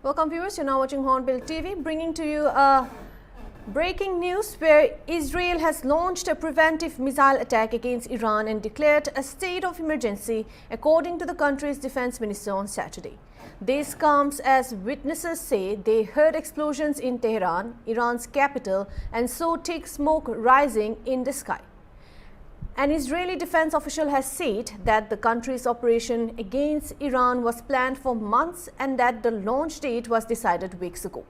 Welcome viewers, you're now watching Hornbill TV, bringing to you breaking news where Israel has launched a preventive missile attack against Iran and declared a state of emergency, according to the country's defense minister on Saturday. This comes as witnesses say they heard explosions in Tehran, Iran's capital, and saw thick smoke rising in the sky. An Israeli defense official has said that the country's operation against Iran was planned for months and that the launch date was decided weeks ago.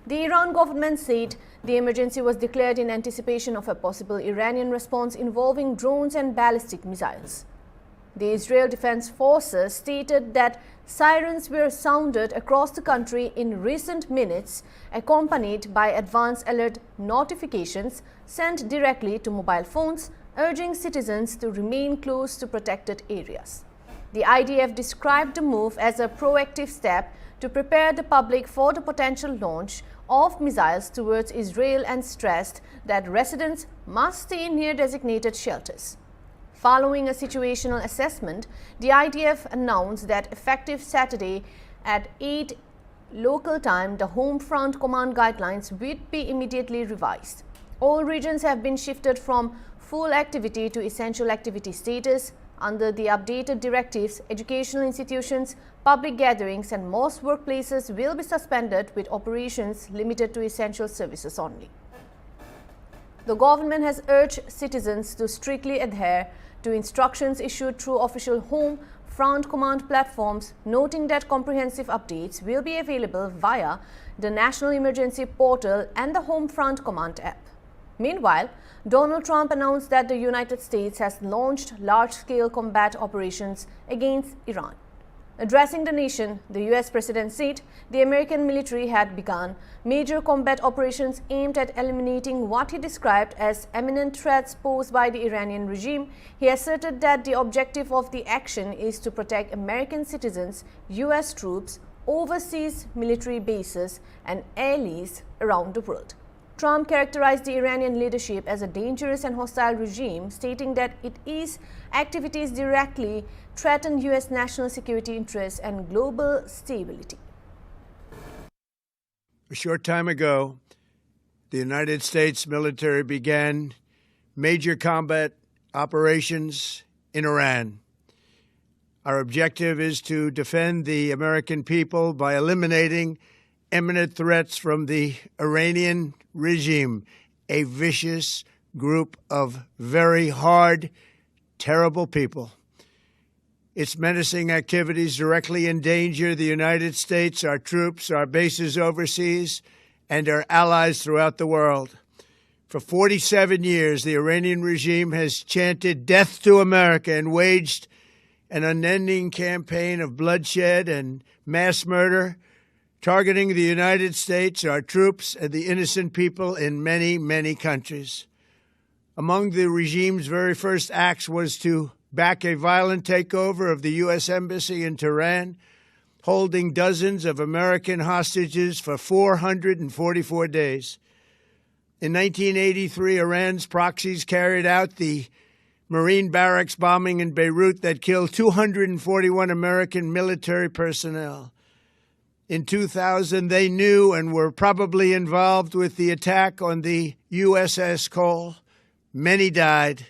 The Iran government said the emergency was declared in anticipation of a possible Iranian response involving drones and ballistic missiles. The Israel Defense Forces stated that sirens were sounded across the country in recent minutes, accompanied by advance alert notifications sent directly to mobile phones, urging citizens to remain close to protected areas. The IDF described the move as a proactive step to prepare the public for the potential launch of missiles towards Israel and stressed that residents must stay near designated shelters. Following a situational assessment, the IDF announced that effective Saturday at 8 local time, the home front command guidelines would be immediately revised. All regions have been shifted from full activity to essential activity status. Under the updated directives, educational institutions, public gatherings and most workplaces will be suspended with operations limited to essential services only. The government has urged citizens to strictly adhere to instructions issued through official home front command platforms, noting that comprehensive updates will be available via the National Emergency Portal and the Home Front Command app. Meanwhile, Donald Trump announced that the United States has launched large-scale combat operations against Iran. Addressing the nation, the U.S. president said the American military had begun major combat operations aimed at eliminating what he described as imminent threats posed by the Iranian regime. He asserted that the objective of the action is to protect American citizens, U.S. troops, overseas military bases, and allies around the world. Trump characterized the Iranian leadership as a dangerous and hostile regime, stating that its activities directly threaten U.S. national security interests and global stability. A short time ago, the United States military began major combat operations in Iran. Our objective is to defend the American people by eliminating imminent threats from the Iranian regime, a vicious group of very hard, terrible people. Its menacing activities directly endanger the United States, our troops, our bases overseas, and our allies throughout the world. For 47 years, the Iranian regime has chanted death to America and waged an unending campaign of bloodshed and mass murder, targeting the United States, our troops, and the innocent people in many, many countries. Among the regime's very first acts was to back a violent takeover of the U.S. Embassy in Tehran, holding dozens of American hostages for 444 days. In 1983, Iran's proxies carried out the Marine barracks bombing in Beirut that killed 241 American military personnel. In 2000, they knew and were probably involved with the attack on the USS Cole. Many died.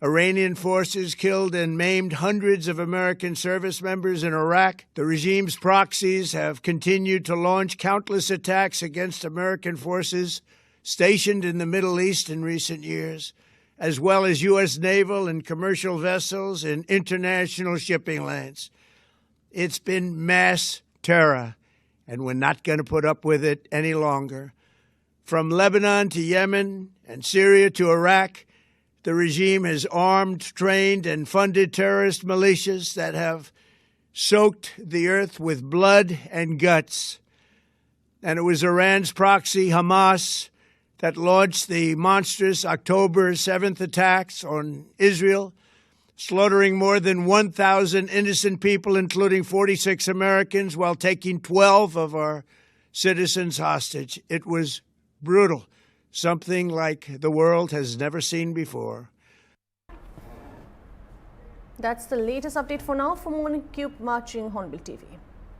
Iranian forces killed and maimed hundreds of American service members in Iraq. The regime's proxies have continued to launch countless attacks against American forces stationed in the Middle East in recent years, as well as U.S. naval and commercial vessels in international shipping lanes. It's been mass terror, and we're not going to put up with it any longer. From Lebanon to Yemen and Syria to Iraq, the regime has armed, trained, and funded terrorist militias that have soaked the earth with blood and guts. And it was Iran's proxy, Hamas, that launched the monstrous October 7th attacks on Israel, slaughtering more than 1,000 innocent people, including 46 Americans, while taking 12 of our citizens hostage. It was brutal, something like the world has never seen before. That's the latest update for now. For more, keep watching Hornbill TV.